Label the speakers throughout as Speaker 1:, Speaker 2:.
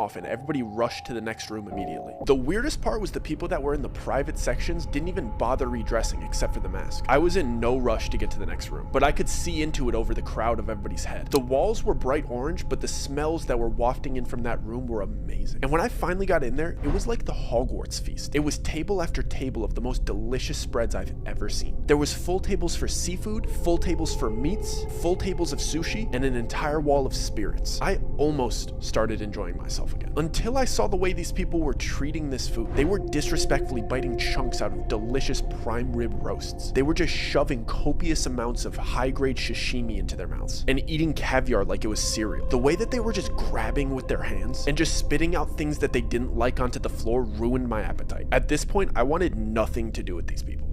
Speaker 1: off and everybody rushed to the next room immediately. The weirdest part was the people that were in the private sections didn't even bother redressing except for the mask. I was in no rush to get to the next room, but I could see into it over the crowd of everybody's head. The walls were bright orange, but the smells that were wafting in from that room were amazing. And when I finally got in there, it was like the Hogwarts feast. It was table after table of the most delicious spreads I've ever seen. There was full tables for seafood, full tables for meats, full tables of sushi, and an entire wall of spirits. I almost started enjoying myself again. Until I saw the way these people were treating this food. They were disrespectfully biting chunks out of delicious prime rib roasts. They were just shoving copious amounts of high-grade sashimi into their mouths and eating caviar like it was cereal. The way that they were just grabbing with their hands and just spitting out things that they didn't like onto the floor ruined my appetite. At this point, I wanted nothing to do with these people.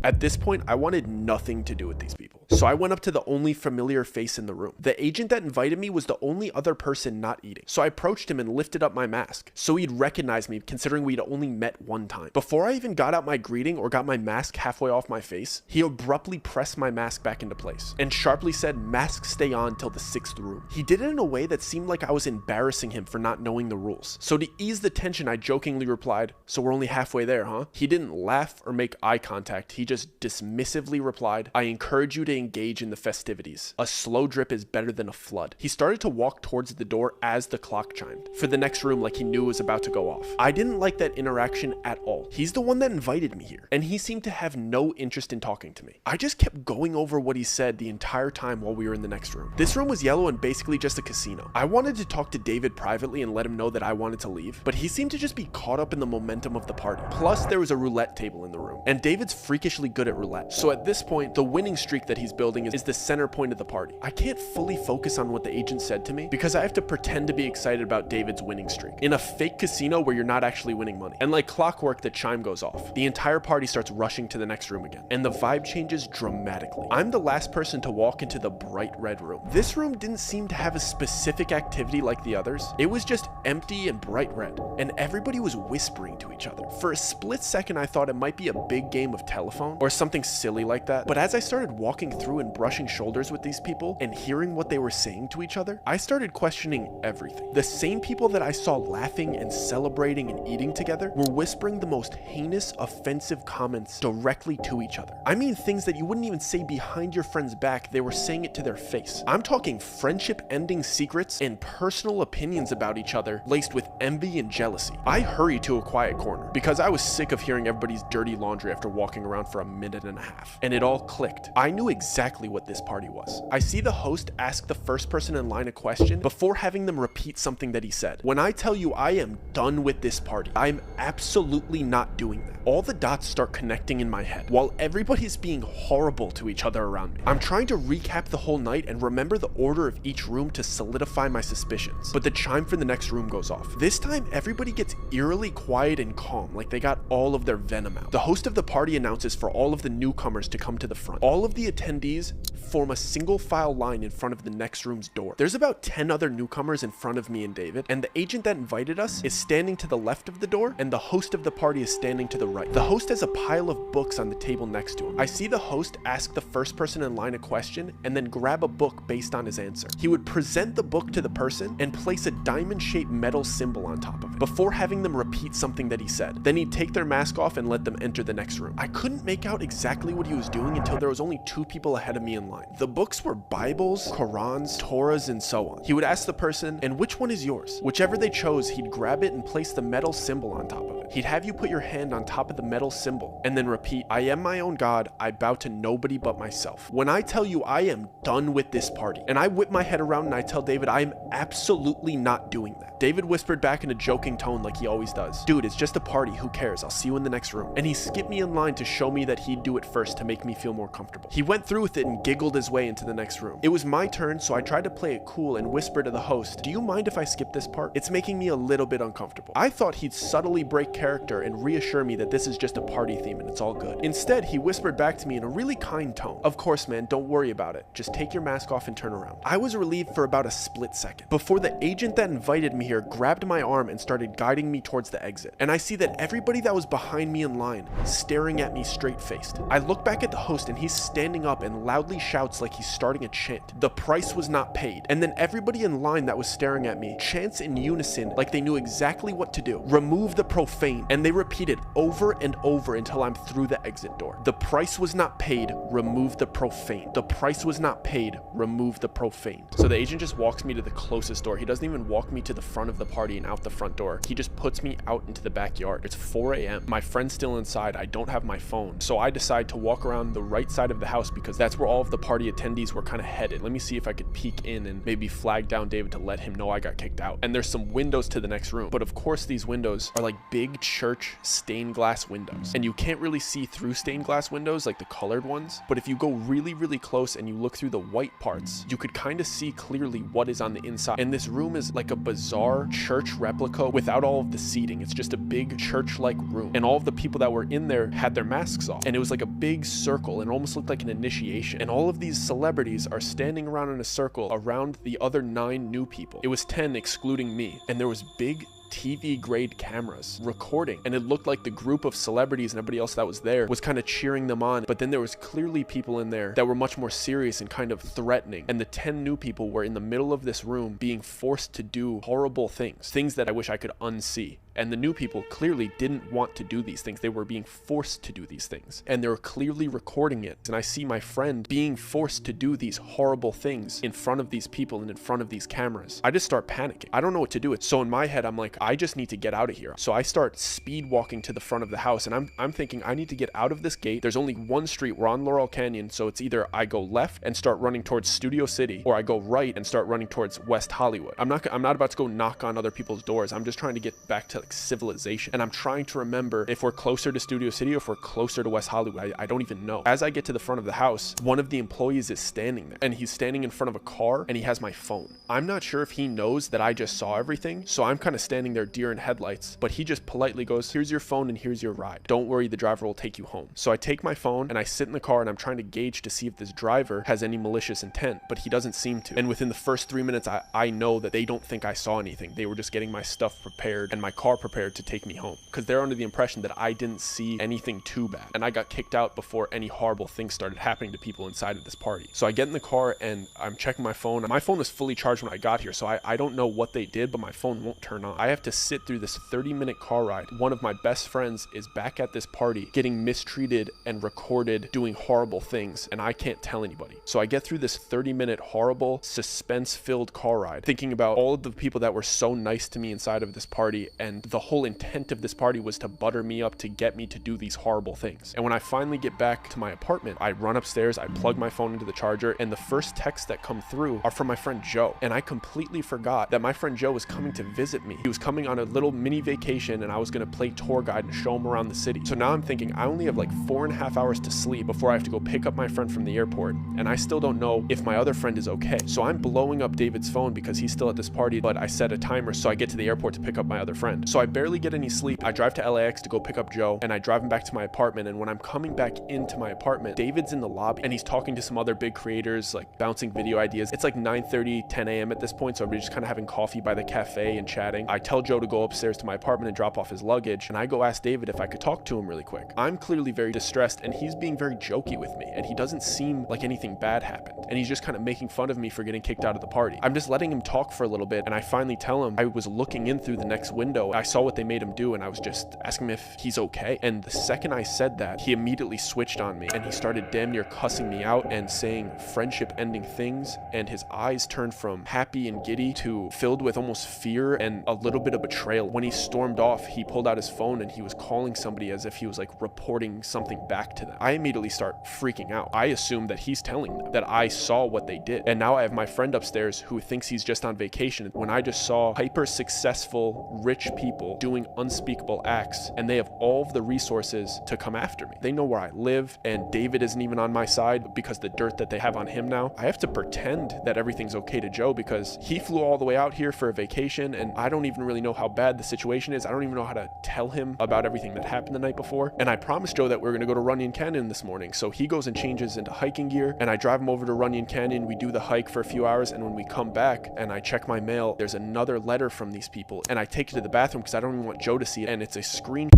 Speaker 1: So I went up to the only familiar face in the room. The agent that invited me was the only other person not eating. So I approached him and lifted up my mask so he'd recognize me, considering we'd only met one time. Before I even got out my greeting or got my mask halfway off my face, he abruptly pressed my mask back into place and sharply said, "Mask stay on till the 6th room." He did it in a way that seemed like I was embarrassing him for not knowing the rules. So to ease the tension, I jokingly replied, "So we're only halfway there, huh?" He didn't laugh or make eye contact. He just dismissively replied, "I encourage you to engage in the festivities. A slow drip is better than a flood." He started to walk towards the door as the clock chimed for the next room, like he knew it was about to go off. I didn't like that interaction at all. He's the one that invited me here, and he seemed to have no interest in talking to me. I just kept going over what he said the entire time while we were in the next room. This room was yellow and basically just a casino. I wanted to talk to David privately and let him know that I wanted to leave, but he seemed to just be caught up in the momentum of the party. Plus, there was a roulette table in the room, and David's freakishly good at roulette. So at this point, the winning streak that he's building is the center point of the party. I can't fully focus on what the agent said to me because I have to pretend to be excited about David's winning streak in a fake casino where you're not actually winning money. And like clockwork, the chime goes off. The entire party starts rushing to the next room again, and the vibe changes dramatically. I'm the last person to walk into the bright red room. This room didn't seem to have a specific activity like the others. It was just empty and bright red, and everybody was whispering to each other. For a split second, I thought it might be a big game of telephone or something silly like that, but as I started walking through and brushing shoulders with these people and hearing what they were saying to each other, I started questioning everything. The same people that I saw laughing and celebrating and eating together were whispering the most heinous, offensive comments directly to each other. I mean things that you wouldn't even say behind your friend's back, they were saying it to their face. I'm talking friendship-ending secrets and personal opinions about each other laced with envy and jealousy. I hurried to a quiet corner because I was sick of hearing everybody's dirty laundry after walking around for a minute and a half. And it all clicked. I knew exactly what this party was. I see the host ask the first person in line a question before having them repeat something that he said. When I tell you I am done with this party, I'm absolutely not doing that. All the dots start connecting in my head while everybody's being horrible to each other around me. I'm trying to recap the whole night and remember the order of each room to solidify my suspicions, but the chime for the next room goes off. This time, everybody gets eerily quiet and calm, like they got all of their venom out. The host of the party announces for all of the newcomers to come to the front. All of the attendees form a single file line in front of the next room's door. There's about 10 other newcomers in front of me and David, and the agent that invited us is standing to the left of the door, and the host of the party is standing to the right. The host has a pile of books on the table next to him. I see the host ask the first person in line a question and then grab a book based on his answer. He would present the book to the person and place a diamond-shaped metal symbol on top of it before having them repeat something that he said. Then he'd take their mask off and let them enter the next room. I couldn't make out exactly what he was doing until there was only 2 people ahead of me in line. The books were Bibles, Qurans, Torahs, and so on. He would ask the person, "And which one is yours?" Whichever they chose, he'd grab it and place the metal symbol on top of it. He'd have you put your hand on top of the metal symbol and then repeat, "I am my own God, I bow to nobody but myself." When I tell you I am done with this party, and I whip my head around and I tell David I am absolutely not doing that. David whispered back in a joking tone like he always does, "Dude, it's just a party, who cares, I'll see you in the next room." And he skipped me in line to show me that he'd do it first to make me feel more comfortable. He went through with it and giggled his way into the next room. It was my turn, so I tried to play it cool and whisper to the host, "Do you mind if I skip this part? It's making me a little bit uncomfortable." I thought he'd subtly break character and reassure me that this is just a party theme and it's all good. Instead, he whispered back to me in a really kind tone. Of course, man, don't worry about it. Just take your mask off and turn around. I was relieved for about a split second before the agent that invited me here grabbed my arm and started guiding me towards the exit. And I see that everybody that was behind me in line staring at me straight-faced. I look back at the host and he's standing up and loudly shouts like he's starting a chant. The price was not paid. And then everybody in line that was staring at me chants in unison like they knew exactly what to do. Remove the profane. And they repeat it over and over until I'm through the exit door. The price was not paid. Remove the profane. The price was not paid. Remove the profane. So the agent just walks me to the closest door. He doesn't even walk me to the front of the party and out the front door. He just puts me out into the backyard. It's 4 a.m. My friend's still inside. I don't have my phone. So I decide to walk around the right side of the house because that's where all of the party attendees were kind of headed. Let me see if I could peek in and maybe flag down David to let him know I got kicked out. And there's some windows to the next room. But of course, these windows are like big church stained glass windows. And you can't really see through stained glass windows like the colored ones. But if you go really, really close and you look through the white parts, you could kind of see clearly what is on the inside. And this room is like a bizarre church replica without all of the seating. It's just a big church-like room. And all of the people that were in there had their masks off. And it was like a big circle and it almost looked like an initiation. And all of these celebrities are standing around in a circle around the other 9 new people. It was 10 excluding me. And there was big TV grade cameras recording, and it looked like the group of celebrities and everybody else that was there was kind of cheering them on. But then there was clearly people in there that were much more serious and kind of threatening, and the 10 new people were in the middle of this room being forced to do horrible things that I wish I could unsee. And the new people clearly didn't want to do these things. They were being forced to do these things. And they were clearly recording it. And I see my friend being forced to do these horrible things in front of these people and in front of these cameras. I just start panicking. I don't know what to do. So in my head, I'm like, I just need to get out of here. So I start speed walking to the front of the house. And I'm thinking I need to get out of this gate. There's only one street. We're on Laurel Canyon. So it's either I go left and start running towards Studio City, or I go right and start running towards West Hollywood. I'm not about to go knock on other people's doors. I'm just trying to get back to civilization. And I'm trying to remember if we're closer to Studio City or if we're closer to West Hollywood. I don't even know. As I get to the front of the house, one of the employees is standing there, and he's standing in front of a car and he has my phone. I'm not sure if he knows that I just saw everything, so I'm kind of standing there deer in headlights, but he just politely goes, here's your phone and here's your ride. Don't worry, the driver will take you home. So I take my phone and I sit in the car and I'm trying to gauge to see if this driver has any malicious intent, but he doesn't seem to. And within the first 3 minutes, I know that they don't think I saw anything. They were just getting my stuff prepared and my car prepared to take me home, because they're under the impression that I didn't see anything too bad and I got kicked out before any horrible things started happening to people inside of this party. So I get in the car and I'm checking my phone. My phone was fully charged when I got here, so I don't know what they did, but my phone won't turn on. I have to sit through this 30-minute car ride. One of my best friends is back at this party getting mistreated and recorded doing horrible things, and I can't tell anybody. So I get through this 30-minute horrible suspense-filled car ride thinking about all of the people that were so nice to me inside of this party, and the whole intent of this party was to butter me up to get me to do these horrible things. And when I finally get back to my apartment, I run upstairs, I plug my phone into the charger, and the first texts that come through are from my friend Joe. And I completely forgot that my friend Joe was coming to visit me. He was coming on a little mini vacation, and I was going to play tour guide and show him around the city. So now I'm thinking I only have like 4.5 hours to sleep before I have to go pick up my friend from the airport, and I still don't know if my other friend is okay. So I'm blowing up David's phone because he's still at this party, but I set a timer so I get to the airport to pick up my other friend. So I barely get any sleep. I drive to LAX to go pick up Joe, and I drive him back to my apartment. And when I'm coming back into my apartment, David's in the lobby and he's talking to some other big creators, like bouncing video ideas. It's like 9:30, 10 a.m. at this point, so we're just kind of having coffee by the cafe and chatting. I tell Joe to go upstairs to my apartment and drop off his luggage, and I go ask David if I could talk to him really quick. I'm clearly very distressed, and he's being very jokey with me, and he doesn't seem like anything bad happened, and he's just kind of making fun of me for getting kicked out of the party. I'm just letting him talk for a little bit, and I finally tell him I was looking in through the next window. I saw what they made him do, and I was just asking him if he's okay. And the second I said that, he immediately switched on me, and he started damn near cussing me out and saying friendship ending things, and his eyes turned from happy and giddy to filled with almost fear and a little bit of betrayal. When he stormed off, he pulled out his phone and he was calling somebody as if he was like reporting something back to them. I immediately start freaking out. I assume that he's telling them that I saw what they did, and now I have my friend upstairs who thinks he's just on vacation when I just saw hyper successful rich people doing unspeakable acts, and they have all of the resources to come after me. They know where I live, and David isn't even on my side because the dirt that they have on him now. I have to pretend that everything's okay to Joe because he flew all the way out here for a vacation, and I don't even really know how bad the situation is. I don't even know how to tell him about everything that happened the night before. And I promised Joe that we're going to go to Runyon Canyon this morning. So he goes and changes into hiking gear, and I drive him over to Runyon Canyon. We do the hike for a few hours, and when we come back and I check my mail, there's another letter from these people, and I take it to the bathroom because I don't even want Joe to see it, and it's a screen